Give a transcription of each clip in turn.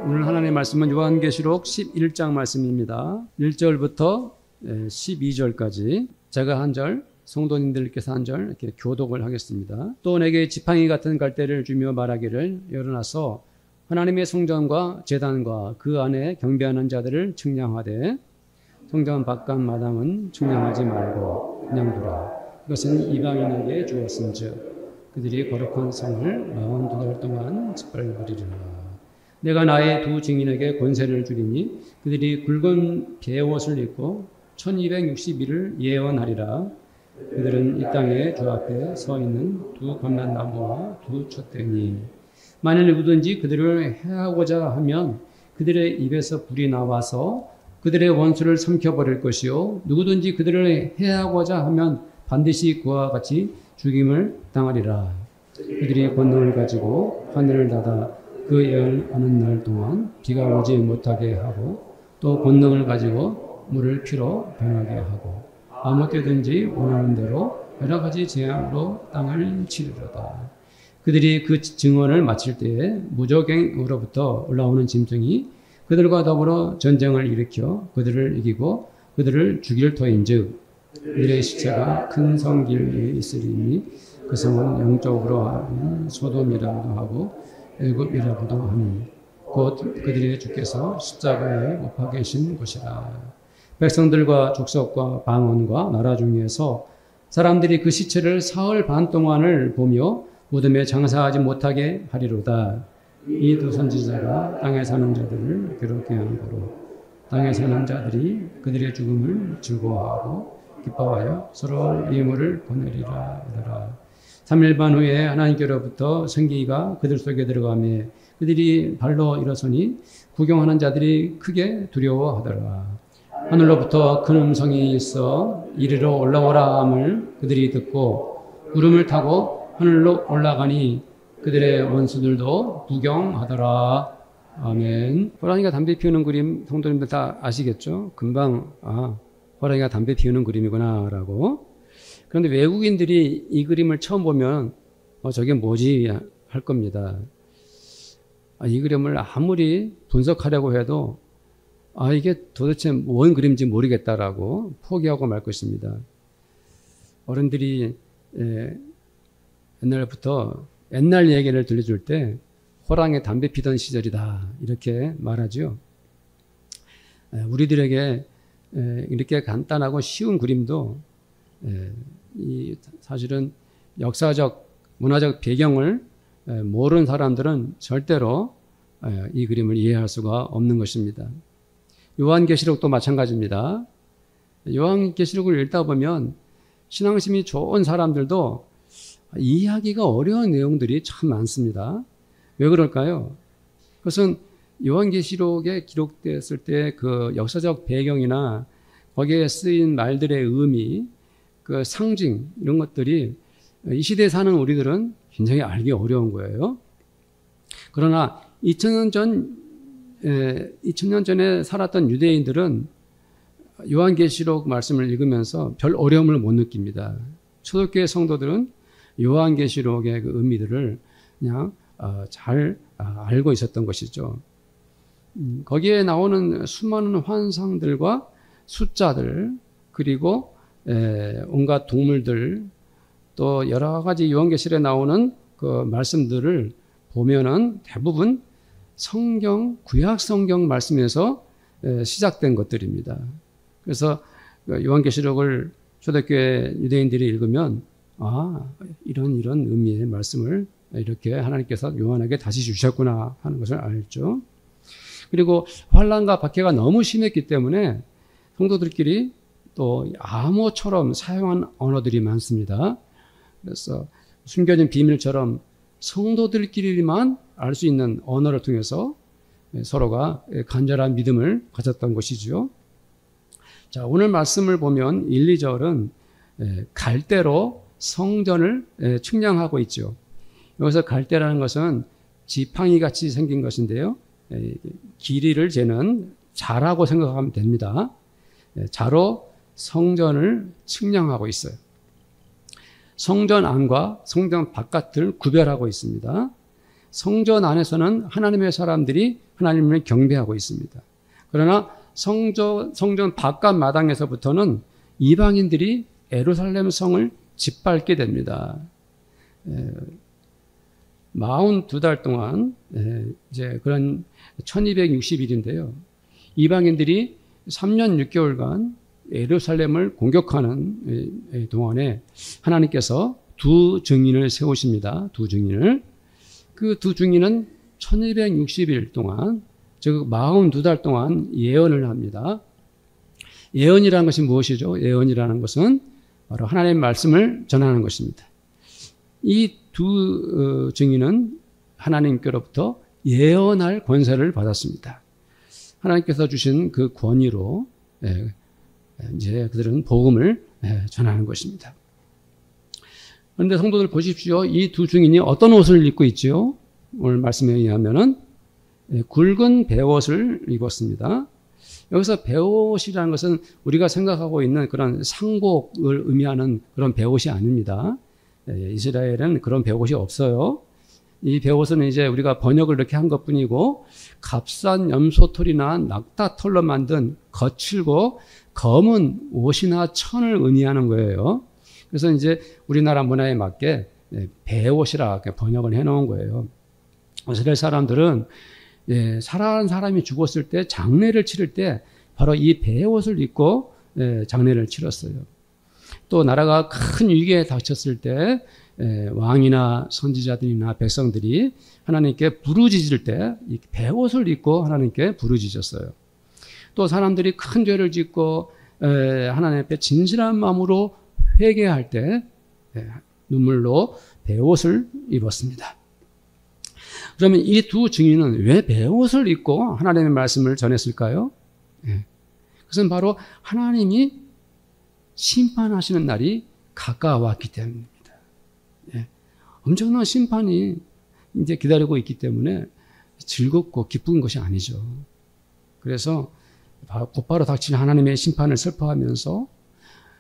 오늘 하나님의 말씀은 요한계시록 11장 말씀입니다. 1절부터 12절까지 제가 한 절, 성도님들께서 한 절 이렇게 교독을 하겠습니다. 또 내게 지팡이 같은 갈대를 주며 말하기를 열어놔서 하나님의 성전과 제단과 그 안에 경배하는 자들을 측량하되 성전 바깥 마당은 측량하지 말고 그냥 두라. 이것은 이방인에게 주었은즉 그들이 거룩한 성을 42달 동안 짓밟으리라. 내가 나의 두 증인에게 권세를 주리니 그들이 굵은 베옷을 입고 1260일을 예언하리라. 그들은 이 땅의 주 앞에 서 있는 두 감람나무와 두 촛대니 만일 누구든지 그들을 해하고자 하면 그들의 입에서 불이 나와서 그들의 원수를 삼켜버릴 것이요 누구든지 그들을 해하고자 하면 반드시 그와 같이 죽임을 당하리라. 그들이 권능을 가지고 하늘을 닫아 그 예언하는 날 동안 비가 오지 못하게 하고 또 권능을 가지고 물을 피로 변하게 하고 아무 때든지 원하는 대로 여러 가지 재앙으로 땅을 치르리로다. 그들이 그 증언을 마칠 때에 무저갱으로부터 올라오는 짐승이 그들과 더불어 전쟁을 일으켜 그들을 이기고 그들을 죽일 터인즉 그들의 시체가 큰 성 길에 있으리니 그 성은 영적으로 하면 소돔이라고도 하고 애굽이라고도 하니 곧 그들의 주께서 십자가에 못 박아 계신 곳이라. 백성들과 족속과 방언과 나라 중에서 사람들이 그 시체를 사흘 반 동안을 보며 무덤에 장사하지 못하게 하리로다. 이 두 선지자가 땅에 사는 자들을 괴롭게 하는 거로 땅에 사는 자들이 그들의 죽음을 즐거워하고 기뻐하여 서로 예물을 보내리라 하더라. 3일 반 후에 하나님께로부터 생기가 그들 속에 들어가며 그들이 발로 일어서니 구경하는 자들이 크게 두려워하더라. 하늘로부터 큰 음성이 있어 이리로 올라오라 함을 그들이 듣고 구름을 타고 하늘로 올라가니 그들의 원수들도 구경하더라. 아멘. 호랑이가 담배 피우는 그림 성도님들 다 아시겠죠? 금방 호랑이가 담배 피우는 그림이구나 라고. 그런데 외국인들이 이 그림을 처음 보면 저게 뭐지 할 겁니다. 이 그림을 아무리 분석하려고 해도 이게 도대체 뭔 그림인지 모르겠다라고 포기하고 말 것입니다. 어른들이 옛날부터 옛날 얘기를 들려줄 때 호랑이 담배 피던 시절이다 이렇게 말하죠. 우리들에게 이렇게 간단하고 쉬운 그림도 사실은 역사적 문화적 배경을 모르는 사람들은 절대로 이 그림을 이해할 수가 없는 것입니다. 요한계시록도 마찬가지입니다. 요한계시록을 읽다 보면 신앙심이 좋은 사람들도 이해하기가 어려운 내용들이 참 많습니다. 왜 그럴까요? 그것은 요한계시록에 기록됐을 때 그 역사적 배경이나 거기에 쓰인 말들의 의미, 그 상징 이런 것들이 이 시대에 사는 우리들은 굉장히 알기 어려운 거예요. 그러나 2000년 전에 살았던 유대인들은 요한계시록 말씀을 읽으면서 별 어려움을 못 느낍니다. 초대교회 성도들은 요한계시록의 그 의미들을 그냥 잘 알고 있었던 것이죠. 거기에 나오는 수많은 환상들과 숫자들 그리고 온갖 동물들 또 여러 가지 요한계시록에 나오는 그 말씀들을 보면은 대부분 성경, 구약 성경 말씀에서 시작된 것들입니다. 그래서 요한계시록을 초대교회 유대인들이 읽으면 이런 의미의 말씀을 이렇게 하나님께서 요한에게 다시 주셨구나 하는 것을 알죠. 그리고 환난과 박해가 너무 심했기 때문에 성도들끼리 또 암호처럼 사용한 언어들이 많습니다. 그래서 숨겨진 비밀처럼 성도들끼리만 알 수 있는 언어를 통해서 서로가 간절한 믿음을 가졌던 것이죠. 자, 오늘 말씀을 보면 1, 2절은 갈대로 성전을 측량하고 있죠. 여기서 갈대라는 것은 지팡이 같이 생긴 것인데요. 길이를 재는 자라고 생각하면 됩니다. 자로 성전을 측량하고 있어요. 성전 안과 성전 바깥을 구별하고 있습니다. 성전 안에서는 하나님의 사람들이 하나님을 경배하고 있습니다. 그러나 성전 바깥 마당에서부터는 이방인들이 예루살렘 성을 짓밟게 됩니다. 42달 동안 이제 그런 1260일인데요. 이방인들이 3년 6개월간 예루살렘을 공격하는 동안에 하나님께서 두 증인을 세우십니다. 두 증인을. 그 두 증인은 1260일 동안, 즉 42달 동안 예언을 합니다. 예언이라는 것이 무엇이죠? 예언이라는 것은 바로 하나님의 말씀을 전하는 것입니다. 이 두 증인은 하나님께로부터 예언할 권세를 받았습니다. 하나님께서 주신 그 권위로 이제 그들은 복음을 전하는 것입니다. 그런데 성도들 보십시오. 이 두 증인이 어떤 옷을 입고 있죠? 오늘 말씀에 의하면은 굵은 베옷을 입었습니다. 여기서 베옷이라는 것은 우리가 생각하고 있는 그런 상복을 의미하는 그런 베옷이 아닙니다. 이스라엘은 그런 베옷이 없어요. 이 베옷은 이제 우리가 번역을 이렇게 한 것뿐이고 값싼 염소털이나 낙타털로 만든 거칠고 검은 옷이나 천을 의미하는 거예요. 그래서 이제 우리나라 문화에 맞게 베옷이라 번역을 해놓은 거예요. 이스라엘 사람들은 살아가는 사람이 죽었을 때 장례를 치를 때 바로 이 베옷을 입고 장례를 치렀어요. 또 나라가 큰 위기에 닥쳤을 때 왕이나 선지자들이나 백성들이 하나님께 부르짖을 때 이 베옷을 입고 하나님께 부르짖었어요. 또 사람들이 큰 죄를 짓고 하나님 앞에 진실한 마음으로 회개할 때 눈물로 베옷을 입었습니다. 그러면 이 두 증인은 왜 베옷을 입고 하나님의 말씀을 전했을까요? 그것은 바로 하나님이 심판하시는 날이 가까웠기 때문입니다. 엄청난 심판이 이제 기다리고 있기 때문에 즐겁고 기쁜 것이 아니죠. 그래서 곧바로 닥친 하나님의 심판을 슬퍼하면서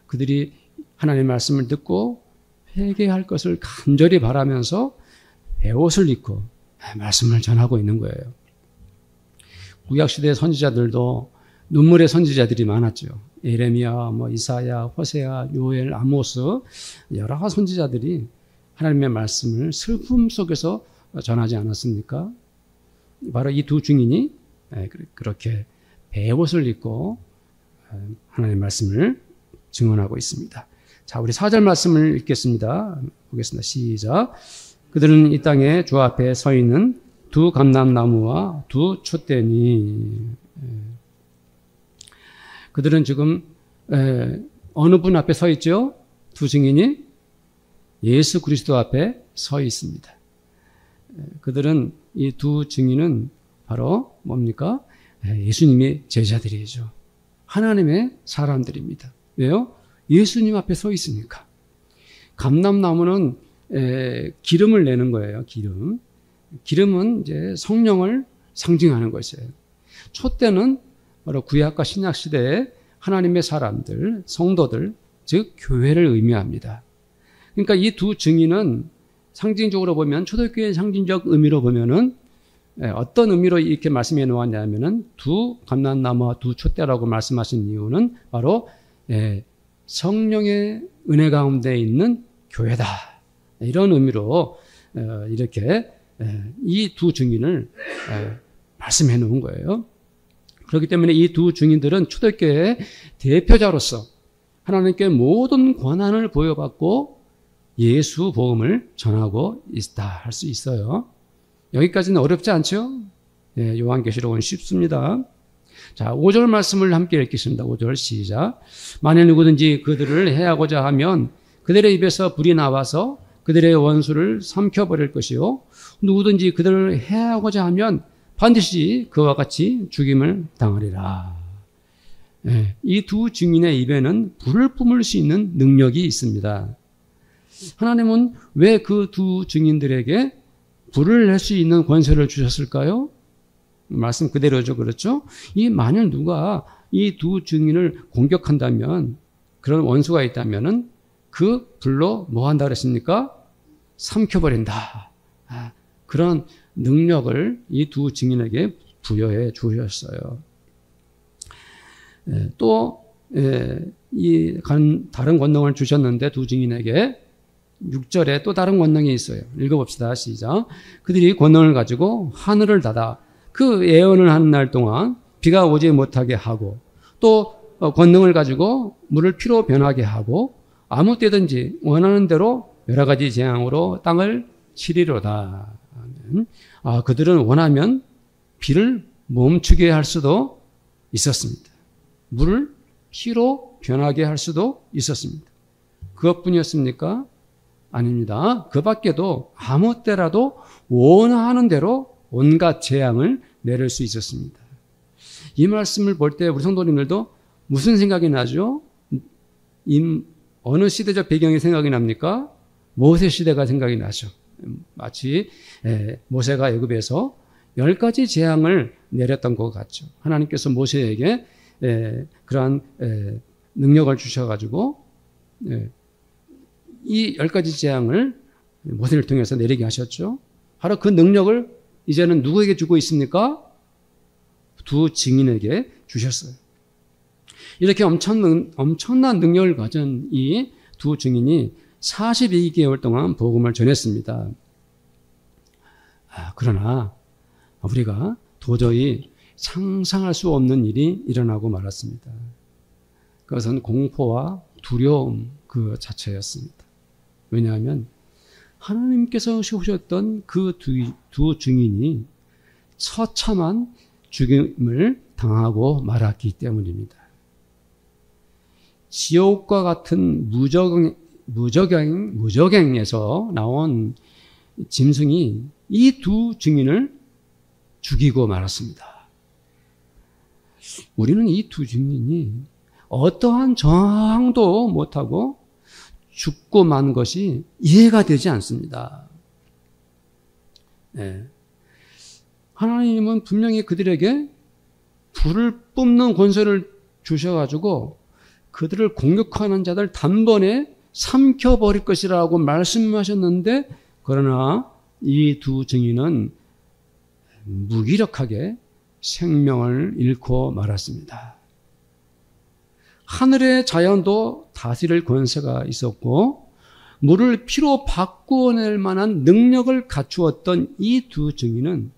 그들이 하나님의 말씀을 듣고 회개할 것을 간절히 바라면서 베옷을 입고 말씀을 전하고 있는 거예요. 구약시대 선지자들도 눈물의 선지자들이 많았죠. 예레미야, 이사야, 호세아, 요엘, 아모스 여러 선지자들이 하나님의 말씀을 슬픔 속에서 전하지 않았습니까? 바로 이 두 증인이 그렇게 베옷을 입고 하나님의 말씀을 증언하고 있습니다. 자, 우리 4절 말씀을 읽겠습니다. 보겠습니다. 시작. 그들은 이 땅에 주 앞에 서 있는 두 감람나무와 두 촛대니. 그들은 지금 어느 분 앞에 서 있죠? 두 증인이 예수 그리스도 앞에 서 있습니다. 그들은 이 두 증인은 바로 뭡니까? 예수님의 제자들이죠. 하나님의 사람들입니다. 왜요? 예수님 앞에 서 있으니까. 감람나무는 기름을 내는 거예요. 기름은 이제 성령을 상징하는 것이에요. 촛대는 바로 구약과 신약 시대의 하나님의 사람들, 성도들, 즉 교회를 의미합니다. 그러니까 이 두 증인은 상징적으로 보면 초대교회의 상징적 의미로 보면은 어떤 의미로 이렇게 말씀해 놓았냐면은 두 감람나무와 두 촛대라고 말씀하신 이유는 바로 성령의 은혜 가운데 있는 교회다. 이런 의미로 이렇게 이 두 증인을 말씀해 놓은 거예요. 그렇기 때문에 이 두 증인들은 초대교회의 대표자로서 하나님께 모든 권한을 부여받고 예수 복음을 전하고 있다 할 수 있어요. 여기까지는 어렵지 않죠? 요한계시록은 쉽습니다. 자, 5절 말씀을 함께 읽겠습니다. 5절 시작. 만일 누구든지 그들을 해하고자 하면 그들의 입에서 불이 나와서 그들의 원수를 삼켜버릴 것이요. 누구든지 그들을 해하고자 하면 반드시 그와 같이 죽임을 당하리라. 이 두 증인의 입에는 불을 뿜을 수 있는 능력이 있습니다. 하나님은 왜 그 두 증인들에게 불을 낼 수 있는 권세를 주셨을까요? 말씀 그대로죠. 그렇죠? 만일 누가 이 두 증인을 공격한다면, 그런 원수가 있다면은 그 불로 뭐 한다 그랬습니까? 삼켜버린다. 그런 능력을 이 두 증인에게 부여해 주셨어요. 또 다른 권능을 주셨는데 두 증인에게 6절에 또 다른 권능이 있어요. 읽어봅시다. 시작. 그들이 권능을 가지고 하늘을 닫아 그 예언을 하는 날 동안 비가 오지 못하게 하고, 또 권능을 가지고 물을 피로 변하게 하고, 아무 때든지 원하는 대로 여러 가지 재앙으로 땅을 치리로다. 그들은 원하면 비를 멈추게 할 수도 있었습니다. 물을 피로 변하게 할 수도 있었습니다. 그것뿐이었습니까? 아닙니다. 그 밖에도 아무 때라도 원하는 대로 온갖 재앙을 내릴 수 있었습니다. 이 말씀을 볼 때 우리 성도님들도 무슨 생각이 나죠? 어느 시대적 배경이 생각이 납니까? 모세 시대가 생각이 나죠. 마치 모세가 애굽에서 10가지 재앙을 내렸던 것 같죠. 하나님께서 모세에게 그러한 능력을 주셔가지고 이 10가지 재앙을 모세를 통해서 내리게 하셨죠. 바로 그 능력을 이제는 누구에게 주고 있습니까? 두 증인에게 주셨어요. 이렇게 엄청난 능력을 가진 이 두 증인이 42개월 동안 복음을 전했습니다. 그러나 우리가 도저히 상상할 수 없는 일이 일어나고 말았습니다. 그것은 공포와 두려움 그 자체였습니다. 왜냐하면 하나님께서 세우셨던 그 두 증인이 처참한 죽임을 당하고 말았기 때문입니다. 지옥과 같은 무적행에서 나온 짐승이 이 두 증인을 죽이고 말았습니다. 우리는 이 두 증인이 어떠한 저항도 못하고 죽고 만 것이 이해가 되지 않습니다. 하나님은 분명히 그들에게 불을 뿜는 권세를 주셔가지고 그들을 공격하는 자들 단번에 삼켜버릴 것이라고 말씀하셨는데, 그러나 이 두 증인은 무기력하게 생명을 잃고 말았습니다. 하늘의 자연도 다스릴 권세가 있었고 물을 피로 바꾸어낼 만한 능력을 갖추었던 이 두 증인은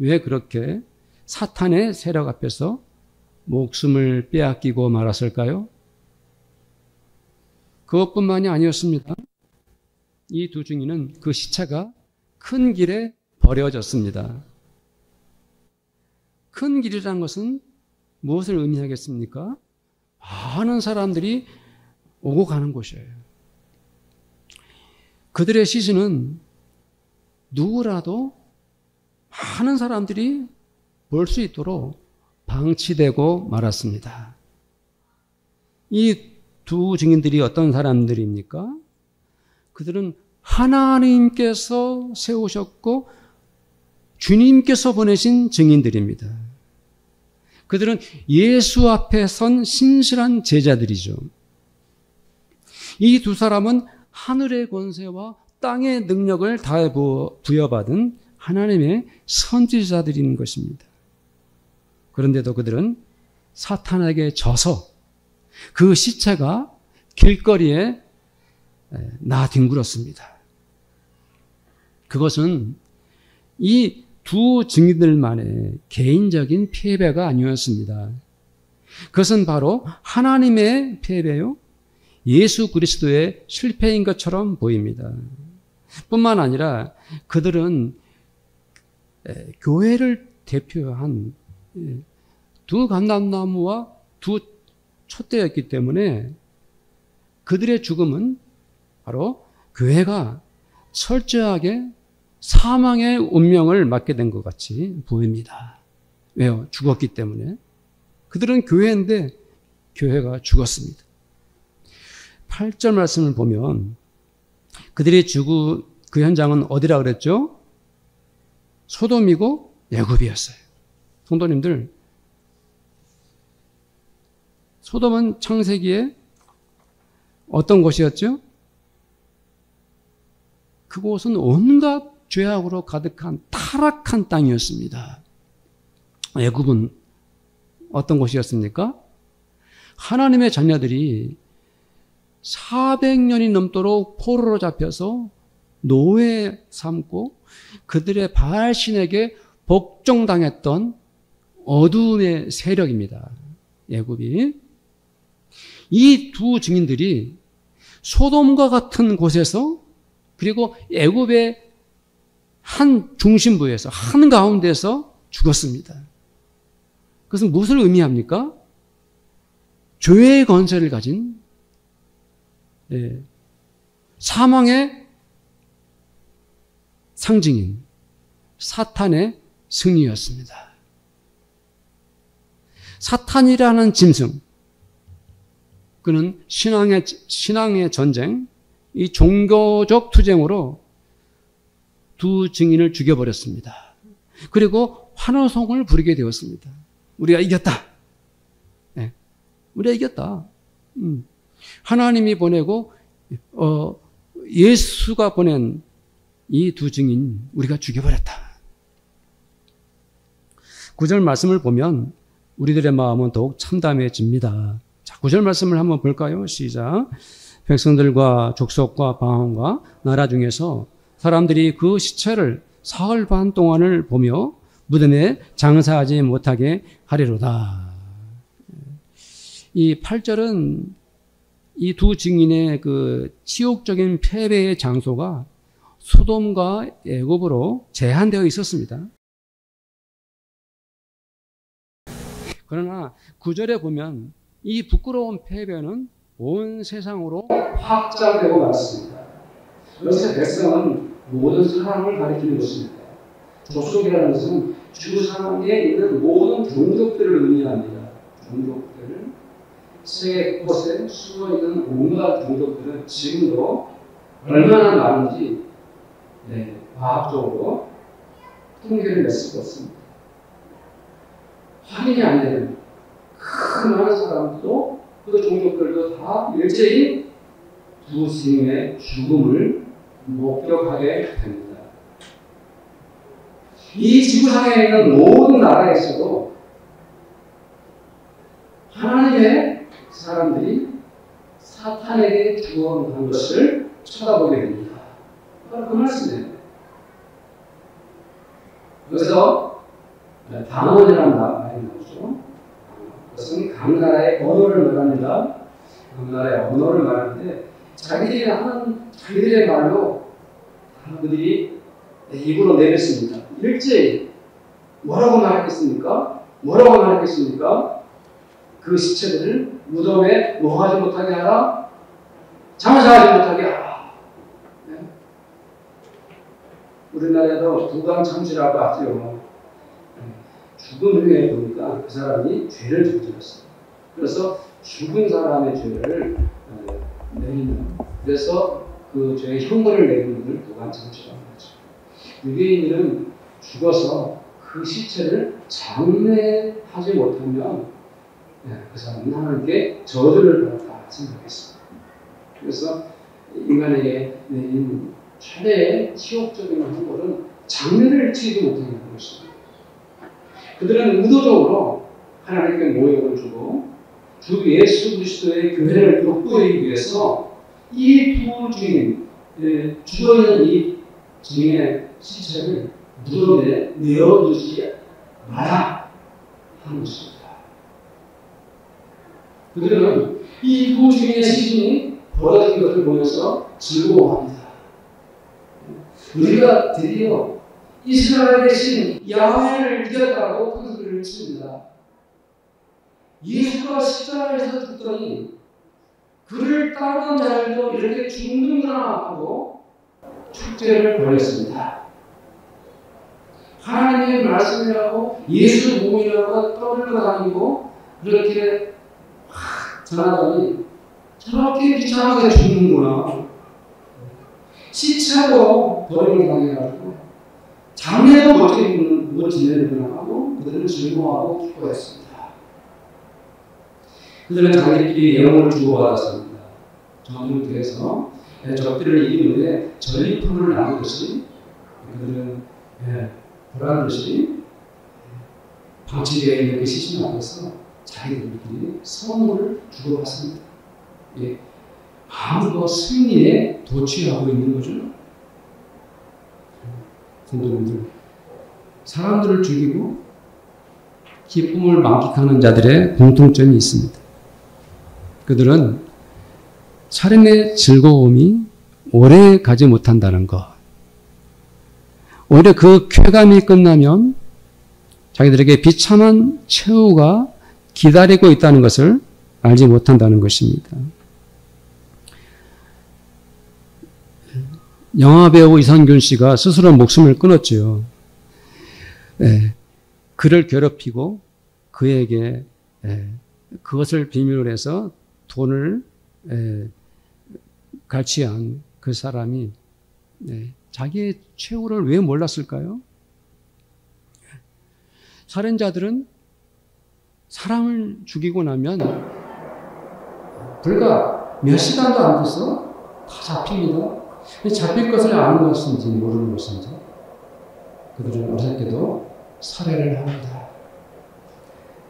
왜 그렇게 사탄의 세력 앞에서 목숨을 빼앗기고 말았을까요? 그것뿐만이 아니었습니다. 이 두 증인은 그 시체가 큰 길에 버려졌습니다. 큰 길이라는 것은 무엇을 의미하겠습니까? 많은 사람들이 오고 가는 곳이에요. 그들의 시신은 누구라도 많은 사람들이 볼 수 있도록 방치되고 말았습니다. 이 두 증인들이 어떤 사람들입니까? 그들은 하나님께서 세우셨고 주님께서 보내신 증인들입니다. 그들은 예수 앞에 선 신실한 제자들이죠. 이 두 사람은 하늘의 권세와 땅의 능력을 다 부여받은 하나님의 선지자들인 것입니다. 그런데도 그들은 사탄에게 져서 그 시체가 길거리에 나뒹굴었습니다. 그것은 이 두 증인들만의 개인적인 패배가 아니었습니다. 그것은 바로 하나님의 패배요, 예수 그리스도의 실패인 것처럼 보입니다. 뿐만 아니라 그들은 교회를 대표한 두 감람나무와 두 촛대였기 때문에 그들의 죽음은 바로 교회가 철저하게 사망의 운명을 맞게 된 것 같이 보입니다. 왜요? 죽었기 때문에. 그들은 교회인데 교회가 죽었습니다. 8절 말씀을 보면 그들이 그 현장은 어디라 그랬죠? 소돔이고 애굽이었어요. 성도님들, 소돔은 창세기에 어떤 곳이었죠? 그곳은 온갖 죄악으로 가득한 타락한 땅이었습니다. 애굽은 어떤 곳이었습니까? 하나님의 자녀들이 400년이 넘도록 포로로 잡혀서 노예 삼고 그들의 바알신에게 복종당했던 어둠의 세력입니다. 애굽이. 이 두 증인들이 소돔과 같은 곳에서 그리고 애굽의 한 중심부에서 한가운데서 죽었습니다. 그것은 무엇을 의미합니까? 죄의 권세를 가진 사망의 상징인 사탄의 승리였습니다. 사탄이라는 짐승, 그는 신앙의 전쟁, 이 종교적 투쟁으로 두 증인을 죽여버렸습니다. 그리고 환호성을 부르게 되었습니다. 우리가 이겼다. 네, 우리가 이겼다. 하나님이 보내고 예수가 보낸 이 두 증인 우리가 죽여버렸다. 9절 말씀을 보면 우리들의 마음은 더욱 참담해집니다. 자, 9절 말씀을 한번 볼까요? 시작. 백성들과 족속과 방언과 나라 중에서 사람들이 그 시체를 사흘 반 동안을 보며 무덤에 장사하지 못하게 하리로다. 이 8절은 이 두 증인의 그 치욕적인 패배의 장소가 소돔과 애굽으로 제한되어 있었습니다. 그러나 9절에 보면 이 부끄러운 패배는 온 세상으로 확장되고 말습니다. 여기서 백성은 모든 사람을 가리키는 것입니다. 족속이라는 것은 주 상에 있는 모든 종족들을 의미합니다. 종족들을 세계 곳에 숨어있는 온갖 종족들은 지금도 얼마나 많은지 과학적으로 통계를 낼 수가 없습니다. 확인이 안 되는 큰 많은 사람도 그 종족들도 다 일제히 두 스님의 죽음을 목격하게 됩니다. 이 지구상에 있는 모든 나라에서도 하나님의 사람들이 사탄에게 죽어간 것을 쳐다보게 됩니다. 바로 그 말씀이에요. 여기서 방언이라는 말이 나오죠. 그것은 각 나라의 언어를 말합니다. 각 나라의 언어를 말하는데 자기들이 하는 자기들의 말로 그들이 입으로 내뱉습니다. 일제히 뭐라고 말했겠습니까? 뭐라고 말했겠습니까? 그 시체들을 무덤에 노하지 못하게 하라, 장사하지 못하게 하라. 네? 우리나라에도 부강참시라고 하죠. 죽은 후에 보니까 그 사람이 죄를 저질렀어요. 그래서 죽은 사람의 죄를 내리는, 그래서 그 죄의 형벌을 내리는 것을 부강참시라고 하죠. 유대인들은 죽어서 그 시체를 장례하지 못하면 그 사람은 하나님께 저주를 받았다 생각했습니다. 그래서 인간에게 내린 최대의 치욕적인 형벌은 장례를 치지 못하게 하는 것입니다. 그들은 의도적으로 하나님께 모욕을 주고 주 예수 그리스도의 교회를 돋보이기 위해서 이 두 주인, 죽어있는 이 주인의 시체를 무덤에 내어두지 마라 하는 것입니다. 그들은 이 두 주인의 시신이 벌어진 것을 보면서 즐거워합니다. 우리가 드디어 이스라엘의 신 야훼를 이겼다고 큰 소리를 칩니다. 예수가 십자가에서 죽더니 그를 따르던 자들도 이렇게 죽는구나 하고 축제를 벌였습니다. 하나님의 말씀이라고 예수 몸이라고 떠들고 다니고 그렇게 전하더니 저렇게 비참하게 죽는구나. 시체도 버림을 당해가지고 장례도 못 지내는구나 하고 그들은 즐거워하고 기뻐했습니다. 그들은 자기들끼리 영혼을 주고받았습니다. 전투에서 적들을 이긴 후에 전리품을 나눈 것이 그들은 보라는 것이 방치되어 있는 그 시신 앞에서 자기들끼리 선물을 주고받습니다. 마음껏 승리에 도취하고 있는 거죠. 성도님들, 사람들을 죽이고 기쁨을 만끽하는 자들의 공통점이 있습니다. 그들은 살인의 즐거움이 오래 가지 못한다는 것. 오히려 그 쾌감이 끝나면 자기들에게 비참한 최후가 기다리고 있다는 것을 알지 못한다는 것입니다. 영화배우 이선균 씨가 스스로 목숨을 끊었죠. 그를 괴롭히고 그에게 그것을 비밀로 해서 돈을 갈취한 그 사람이 자기의 최후를 왜 몰랐을까요? 살인자들은 사람을 죽이고 나면 불과 몇 시간도 안 돼서 다 잡힙니다. 잡힐 것을 아는 것인지 모르는 것인지 그들은 어설프게도 살해를 합니다.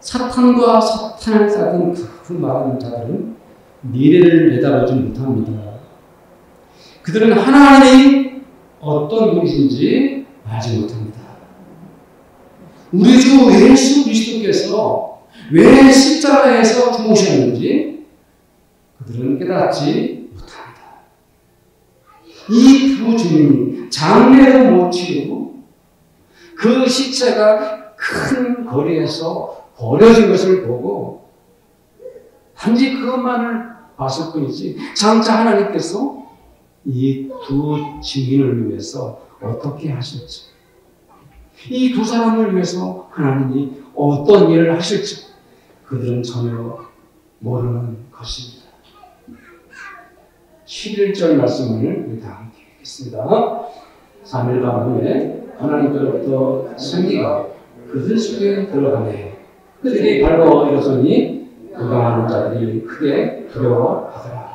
사탄과 사탄을 쌓은 그 많은 자들은 미래를 내다보지 못합니다. 그들은 하나님이 어떤 분이신지 알지 못합니다. 우리 주 예수 그리스도께서 왜 십자가에서 죽으셨는지 그들은 깨닫지 못합니다. 이 두 주님이 장례도 못 치르고 그 시체가 큰 거리에서 버려진 것을 보고 단지 그것만을 봤을 뿐이지 장차 하나님께서 이 두 증인을 위해서 어떻게 하실지, 이 두 사람을 위해서 하나님이 어떤 일을 하실지 그들은 전혀 모르는 것입니다. 11절 말씀을 우리 다 함께 읽겠습니다. 3일간 후에 하나님께로부터 생기가 그들 속에 들어가네. 그들이 발로 일어서니 구경하는 자들이 크게 두려워하더라.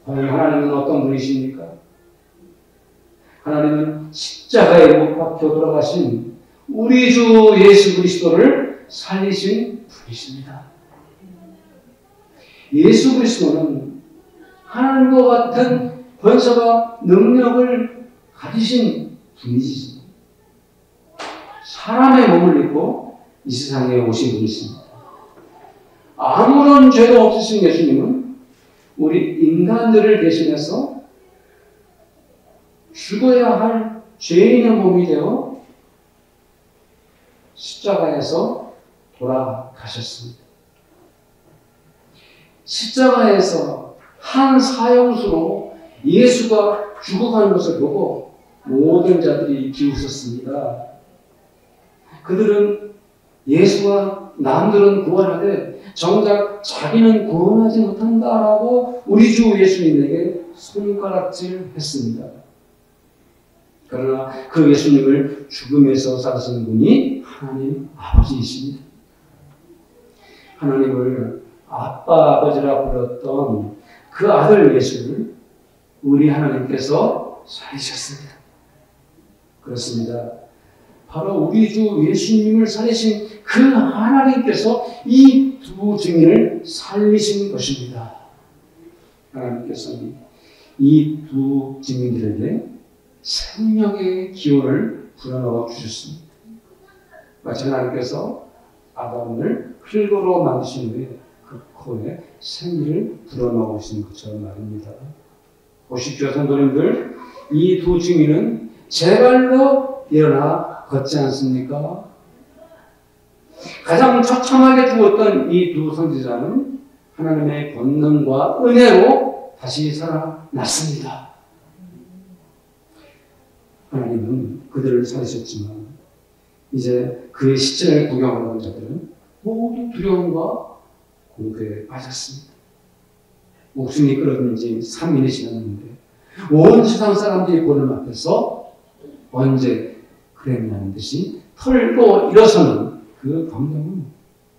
하나님은 어떤 분이십니까? 하나님은 십자가에 못 박혀 돌아가신 우리 주 예수 그리스도를 살리신 분이십니다. 예수 그리스도는 하나님과 같은 권세와 능력을 가지신 분이시죠. 사람의 몸을 입고 이 세상에 오신 분이십니다. 아무런 죄도 없으신 예수님은 우리 인간들을 대신해서 죽어야 할 죄인의 몸이 되어 십자가에서 돌아가셨습니다. 십자가에서 한 사형수로 예수가 죽어가는 것을 보고 모든 자들이 비웃었습니다. 그들은 예수와 남들은 구원하되 정작 자기는 구원하지 못한다라고 우리 주 예수님에게 손가락질 했습니다. 그러나 그 예수님을 죽음에서 살리신 분이 하나님 아버지이십니다. 하나님을 아빠 아버지라 불렀던 그 아들 예수를 우리 하나님께서 살리셨습니다. 그렇습니다. 바로 우리 주 예수님을 살리신 그 하나님께서 이 두 증인을 살리신 것입니다. 하나님께서는 이 두 증인들에게 생명의 기운을 불어넣어 주셨습니다. 마치 하나님께서 아담을 흙으로 만드신 후에 그 코에 생기를 불어넣으신 것처럼 말입니다. 보십시오, 성도님들. 이 두 증인은 제 발로 일어나 걷지 않습니까? 가장 처참하게 죽었던 이 두 선지자는 하나님의 권능과 은혜로 다시 살아났습니다. 하나님은 그들을 살리셨지만 이제 그의 시체를 구경하는 자들은 모두 두려움과 공포에 빠졌습니다. 목숨이 끊어진 지 3일이 지났는데 온 세상 사람들이 보는 앞에서 언제 그랬냐는 듯이 털고 일어서는 그 감동은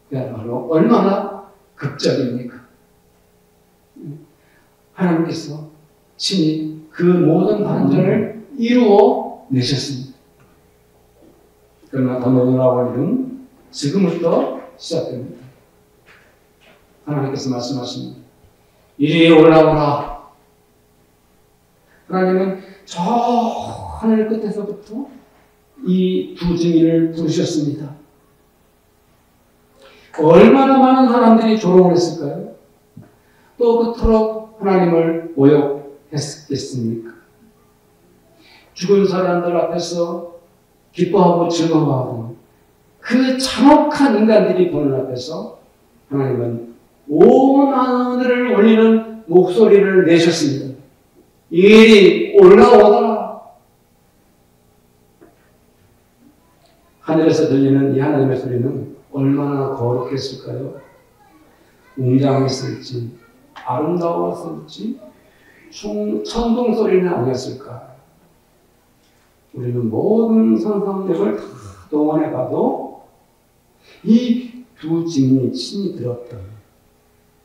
그야말로 얼마나 극적입니까? 하나님께서 친히 그 모든 반전을 이루어 내셨습니다. 그러나 더 놀라운 일은 지금부터 시작됩니다. 하나님께서 말씀하십니다. 이리 올라오라. 하나님은 저 하늘 끝에서부터 이 두 증인을 부르셨습니다. 얼마나 많은 사람들이 조롱을 했을까요? 또 그토록 하나님을 모욕했겠습니까? 죽은 사람들 앞에서 기뻐하고 즐거워하고 그 잔혹한 인간들이 보는 앞에서 하나님은 온 하늘을 울리는 목소리를 내셨습니다. 이리 올라오더라. 하늘에서 들리는 이 하나님의 소리는 얼마나 거룩했을까요? 웅장했을지 아름다웠을지 천둥 소리는 아니었을까? 우리는 모든 상상력을 다 동원해봐도 이 두 증인이 친히 들었던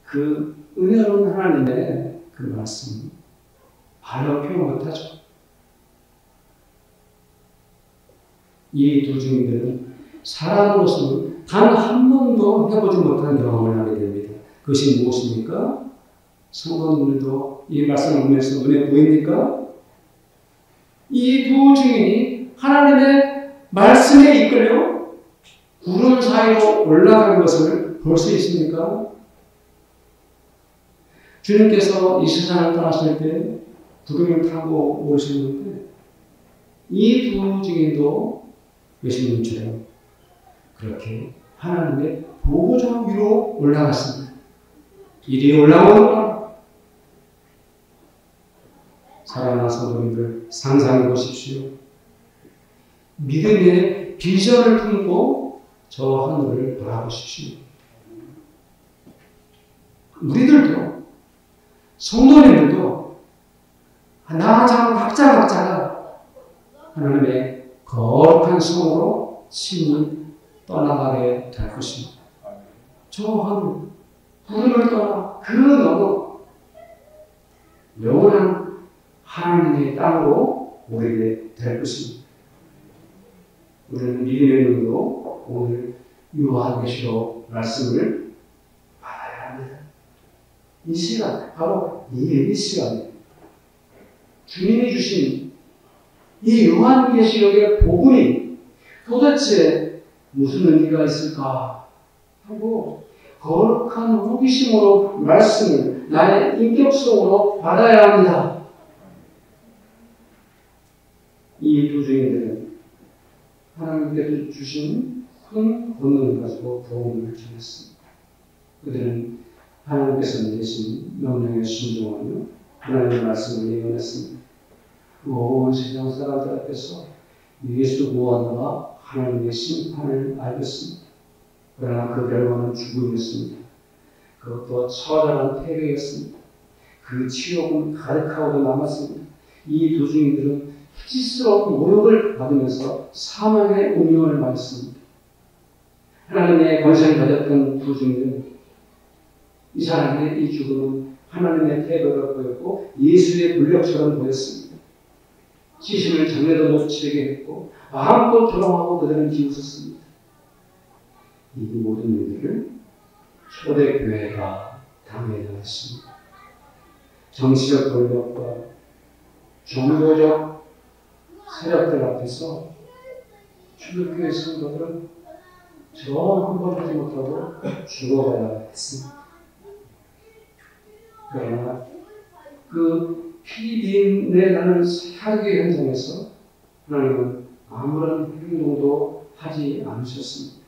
그 은혜로운 하나님의 그 말씀 발로 표현 못하죠. 이 두 증인들은 사람으로서는 단 한 번도 해보지 못한 경험을 하게 됩니다. 그것이 무엇입니까? 성도님들도 이 말씀을 보면서 눈에 보입니까? 이 두 증인이 하나님의 말씀에 이끌려 구름 사이로 올라가는 것을 볼 수 있습니까? 주님께서 이 세상을 떠나실 때 구름을 타고 오셨는데 이 두 증인도 예수님처럼 그렇게 하나님의 보호자 위로 올라갔습니다. 이리 올라오라. 사랑하는 성도님들 상상해 보십시오. 믿음의 비전을 품고 저 하늘을 바라보십시오. 우리들도 성도님들도 하나하나 각자가 하나님의 거룩한 성으로 친히 떠나가게 될 것입니다. 저 하늘, 하늘을 떠나 그 너머 영원한 하나님의 땅으로 오게 될 것입니다. 우리는 믿음의 눈으로 오늘 요한계시록 말씀을 받아야 합니다. 이 시간, 바로 이 시간에 주님이 주신 이 요한계시록의 복음이 도대체 무슨 의미가 있을까 하고 거룩한 호기심으로 말씀을 나의 인격성으로 받아야 합니다. 이 두 증인들은 하나님께서 주신 큰 권능을 가지고 복음을 전했습니다. 그들은 하나님께서 내신 명령에 순종하며 하나님의 말씀을 예언했습니다. 온 세상 사람들 앞에서 예수 구원과 하나님의 심판을 알렸습니다. 그러나 그 결과는 죽음이었습니다. 그것도 처절한 패배였습니다. 그 치욕은 가득하고도 남았습니다. 이 두 증인들은 수치스러운 모욕을 받으면서 사망의 운명을 맞았습니다. 하나님의 권세를 가졌던 두 증인은 이 사람의 이 죽음은 하나님의 패배가 보였고 예수의 불력처럼 보였습니다. 시신을 장례도 못 치르게 했고 마음껏 조롱하고 그들은 비웃었습니다. 이 모든 일들을 초대교회가 당해야 했습니다. 정치적 권력과 종교적 세력들 앞에서 초대교회 성도들은 저 한 번 하지 못하고 죽어가야 했습니다. 그러나 그 피비린내 나는 사기 현장에서 하나님은 아무런 행동도 하지 않으셨습니다.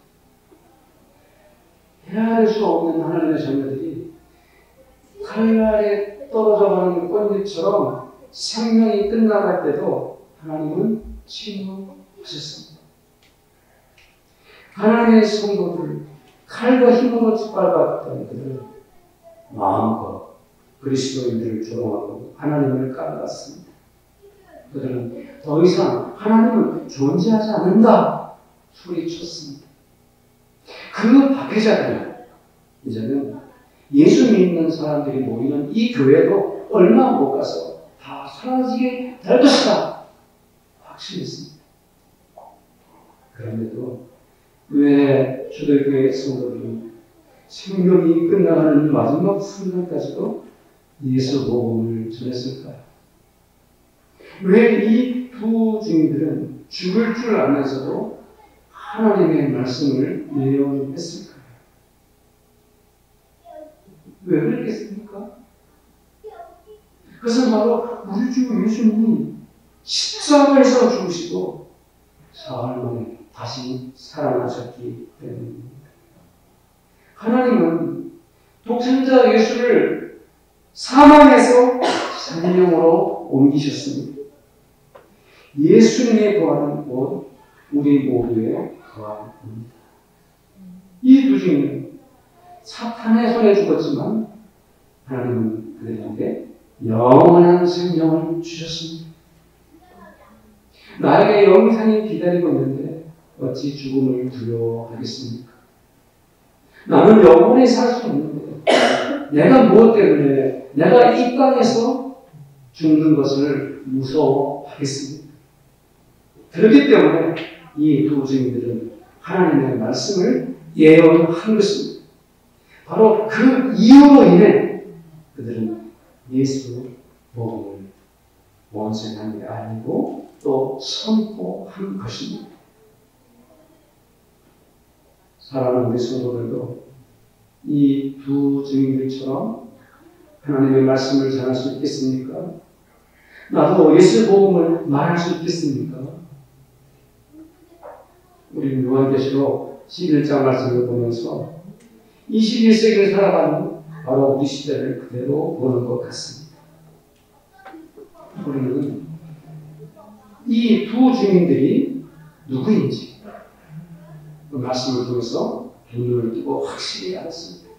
헤아릴 수 없는 하나님의 자녀들이 칼날에 떨어져가는 꽃잎처럼 생명이 끝나갈 때도 하나님은 침묵하셨습니다. 하나님의 성도들 칼과 힘으로 짓밟았던 그들은 마음껏 그리스도인들을 조롱하고 하나님을 까봤습니다. 그들은 더 이상 하나님은 존재하지 않는다 소리쳤습니다. 그 박해자들은 이제는 예수 믿는 사람들이 모이는 이 교회도 얼마 못 가서 다 사라지게 될 것이다 확신했습니다. 그런데도 왜 초대교회 성도들이 생명이 끝나가는 마지막 순간까지도 예수 복음을 전했을까요? 왜 이 두 증인들은 죽을 줄 알면서도 하나님의 말씀을 예언했을까요? 왜 그랬겠습니까? 그것은 바로 우리 주 예수님이 십자가에서 죽으시고 사흘 만에 다시 살아나셨기 때문입니다. 하나님은 독생자 예수를 사망에서 생명으로 옮기셨습니다. 예수님의 부활은 곧 우리 모두의 부활입니다. 이 두 증인은 사탄의 손에 죽었지만 하나님은 그들에게 영원한 생명을 주셨습니다. 나에게 영생이 기다리고 있는데 어찌 죽음을 두려워하겠습니까? 나는 영원히 살 수 있는데 내가 무엇 때문에 내가 이 땅에서 죽는 것을 무서워하겠습니까? 그렇기 때문에 이 두 증인들은 하나님의 말씀을 예언한 것입니다. 바로 그 이유로 인해 그들은 예수 복음을 원생한 게 아니고 또 선포한 것입니다. 사랑하는 우리 성도들도 이 두 증인들처럼 하나님의 말씀을 전할 수 있겠습니까? 나도 예수 복음을 말할 수 있겠습니까? 우리는 요한계시록 11장 말씀을 보면서 21세기를 살아가는 바로 우리 시대를 그대로 보는 것 같습니다. 우리는 이 두 증인들이 누구인지 그 말씀을 통해서 눈을 뜨고 확실히 알았습니다.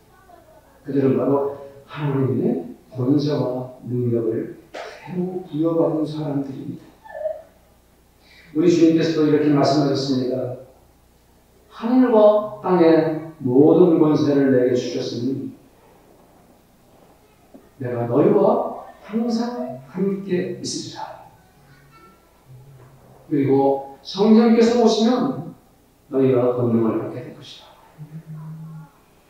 그들은 바로 하나님의 권세와 능력을 그대로 부여받은 사람들입니다. 우리 주님께서도 이렇게 말씀하셨습니다. 하늘과 땅의 모든 권세를 내게 주셨으니 내가 너희와 항상 함께 있으리라. 그리고 성령께서 오시면 너희가 권능을 받게 될 것이다.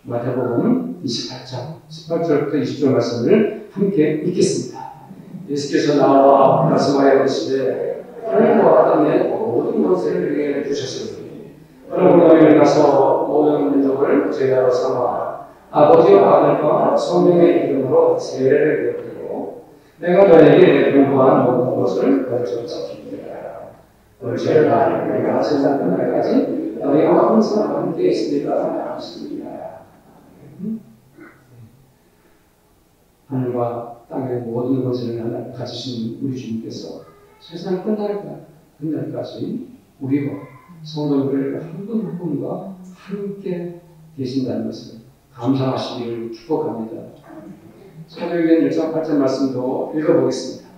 마태복음 28장 18절부터 20절 말씀을 함께 읽겠습니다. 예수께서 나와 말씀하여 이르시되 하늘과 땅의 모든 권세를 내게 주셨으니 그러므로 너희는 가서 모든 민족을 제자로 삼아 아버지와 아들과 성령의 이름으로 세례를 베풀고 내가 너희에게 공부한 모든 것을 가르쳐 지키리라. 너희 죄를 내가 세상 끝날까지 너희와 항상 함께 있으리라 하시니라. 하늘과 땅의 모든 것을 가지신 우리 주님께서 세상 끝날까지 우리와 성도들을 한 분 한 분과 함께 계신다는 것을 감사하시기를 축복합니다. 사도행전 1장 8절 말씀도 읽어보겠습니다.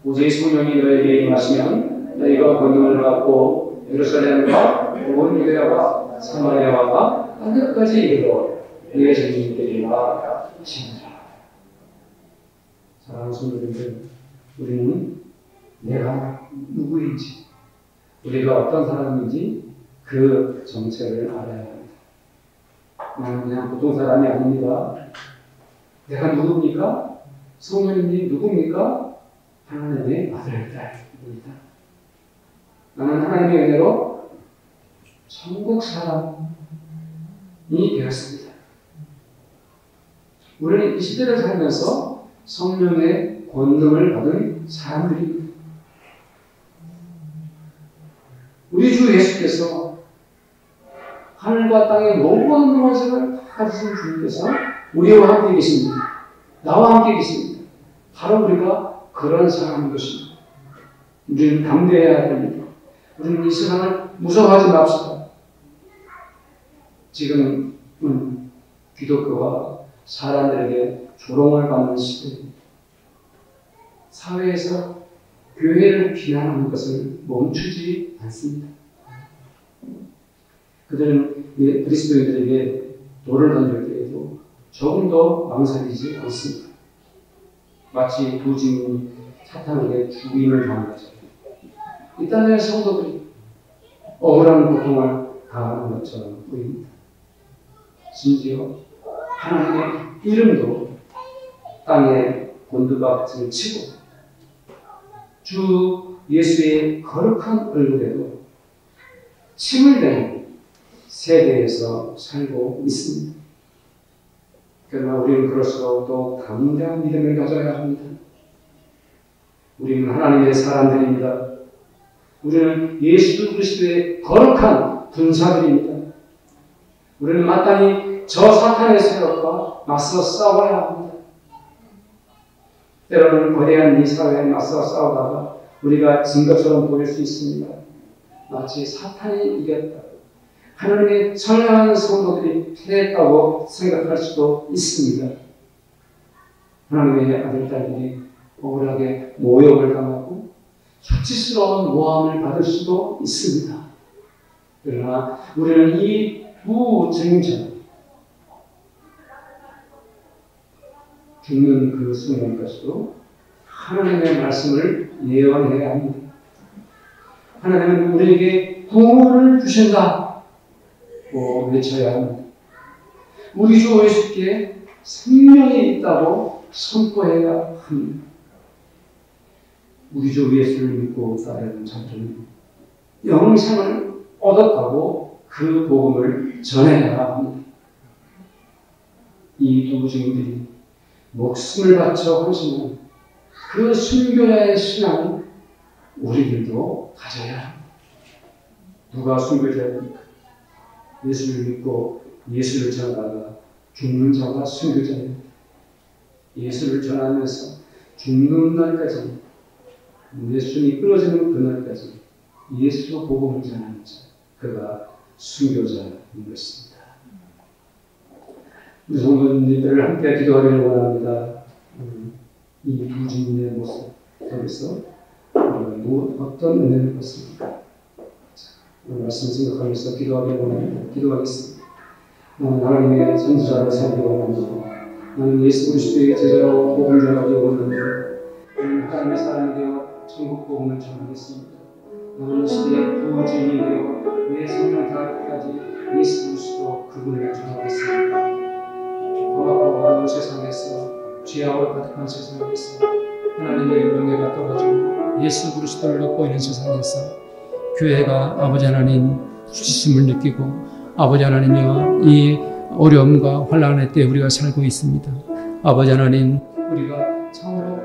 오직 성령이 너희에게 임하시면 너희가 권능을 받고 예루살렘과 온 유대야와 사마리아와 땅끝까지 이르러 내 증인이 되리라 하시니라. 사랑하는 성도님들, 우리는 내가 누구인지, 우리가 어떤 사람인지 그 정체를 알아야 합니다. 나는 그냥 보통 사람이 아닙니다. 내가 누굽니까? 성령님이 누굽니까? 하나님의 아들입니다. 나는 하나님의 은혜로 천국 사람이 되었습니다. 우리는 이 시대를 살면서 성령의 권능을 받은 사람들입니다. 우리 주 예수께서 하늘과 땅의 모든 권세를 다 가지신 주님께서 우리와 함께 계십니다. 나와 함께 계십니다. 바로 우리가 그런 사람인 것입니다. 우리는 담대해야 됩니다. 우리는 이 세상을 무서워하지 맙시다. 지금은 기독교가 사람들에게 조롱을 받는 시대입니다. 사회에서 교회를 비난하는 것을 멈추지 않습니다. 그들은 그리스도인들에게 돌을 던질 때에도 조금 더 망설이지 않습니다. 마치 두 증인이 사탄에게 죽임을 당한 것처럼 이 땅의 성도들이 억울한 고통을 당하는 것처럼 보입니다. 심지어 하나님의 이름도 땅에 곤두박질 치고 주 예수의 거룩한 얼굴에도 침을 대는 세대에서 살고 있습니다. 그러나 우리는 그럴수록 또 담대한 믿음을 가져야 합니다. 우리는 하나님의 사람들입니다. 우리는 예수 그리스도의 거룩한 군사들입니다. 우리는 마땅히 저 사탄의 세력과 맞서 싸워야 합니다. 때로는 거대한 이 사회에 맞서 싸우다가 우리가 진 것처럼 보일 수 있습니다. 마치 사탄이 이겼다. 하나님의 선량한 성도들이 패했다고 생각할 수도 있습니다. 하나님의 아들, 딸들이 억울하게 모욕을 당하고 수치스러운 모함을 받을 수도 있습니다. 그러나 우리는 이 부증자 죽는 그 순간까지도 하나님의 말씀을 예언해야 합니다. 하나님은 우리에게 구원을 주신다고 외쳐야 합니다. 우리 주 예수께 생명이 있다고 선포해야 합니다. 우리 주 예수를 믿고 따르는 자들은 영생을 얻었다고 그 복음을 전해야 합니다. 이 두 증인들이 목숨을 바쳐 헌신한 그 순교자의 신앙을 우리들도 가져야 합니다. 누가 순교자입니까? 예수를 믿고 예수를 전하다가 죽는 자가 순교자입니다. 예수를 전하면서 죽는 날까지 내 숨이 끊어지는 그날까지 예수 복음을 전하는 자, 그가 순교자인 것입니다. 우리 성도님들을 함께 기도하기를 원합니다. 이 두 주님의 모습 속에서 어떤 은혜를 받습니까? 오늘 말씀 생각하면서 기도하기를 원합니다. 기도하겠습니다. 나는 하나님의 선지자로 살기 원합니다. 나는 예수 그리스도의 제자로 복음을 전하기 원합니다. 나는 하나님의 사람이 되어 천국 복음을 전하겠습니다. 나는 시대의 두 주인이 되어 내 생명 다할 때까지 예수 그리스도 그분을 전하겠습니다. 험악하고 어려운 세상에서 죄악으로 가득한 세상에서 하나님의 명예가 떨어지고 예수 그리스도를 엿보이는 세상에서 교회가 아버지 하나님 수치심을 느끼고 아버지 하나님이여 이 어려움과 환난의 때 우리가 살고 있습니다. 아버지 하나님 우리가 참으로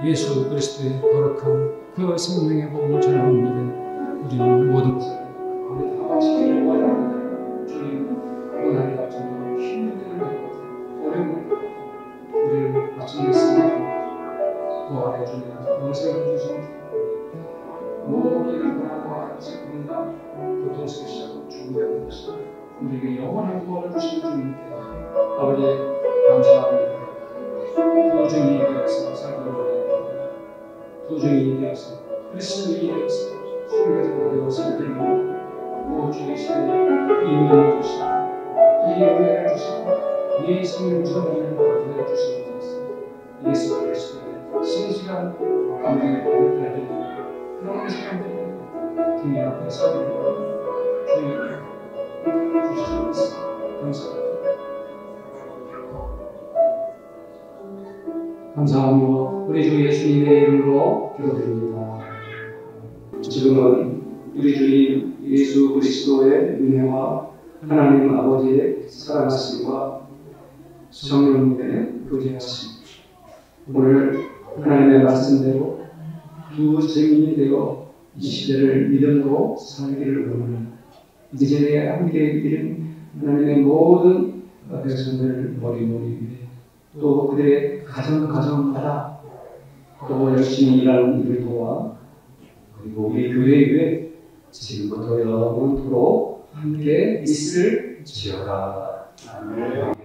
예수 그리스도의 거룩한 그 생명의 복음을 전하는 일에 우리는 모든 것을 다 바치기를 원합니다. 주님 고난이 정말 힘든 어려운 우리를 마침내 부활해 주는 영생을 주십니다. 모든 고난과 슬픔과 고통 속에서 죽음의 것이 우리에게 영원한 구원을 주시는 주님께 아버지 감사합니다. 두 증인이 되어서 살기 원합니다. 두 증인이 되어서 그리스도인이 되어서 순교자가 되어서 살기 원합니다. 주의 시대에 이 믿음을 주시고 이 은혜를 주시고 이 성령 전하는 것을 주시고 예수 그리스도의 신실한 감동의 복을 드리는 그런 사람들이 주님 앞에 서기를 주님 주시옵소서. 감사합니다. 감사하며 우리 주 예수님의 이름으로 기도드립니다. 지금은 우리 주님 예수 그리스도의 은혜와 하나님 아버지의 사랑하심과 성령님의 교제하심 오늘 하나님의 말씀대로 두 증인이 되어 이 시대를 믿음으로 살기를 원하는 이제에 함께 있기를 하나님의 모든 백성들 머리 위에 또 그들의 가정마다 또 열심히 일하는 일을 도와 그리고 우리 교회 위에 지금부터 영원토록 함께 있을지어다. 아멘.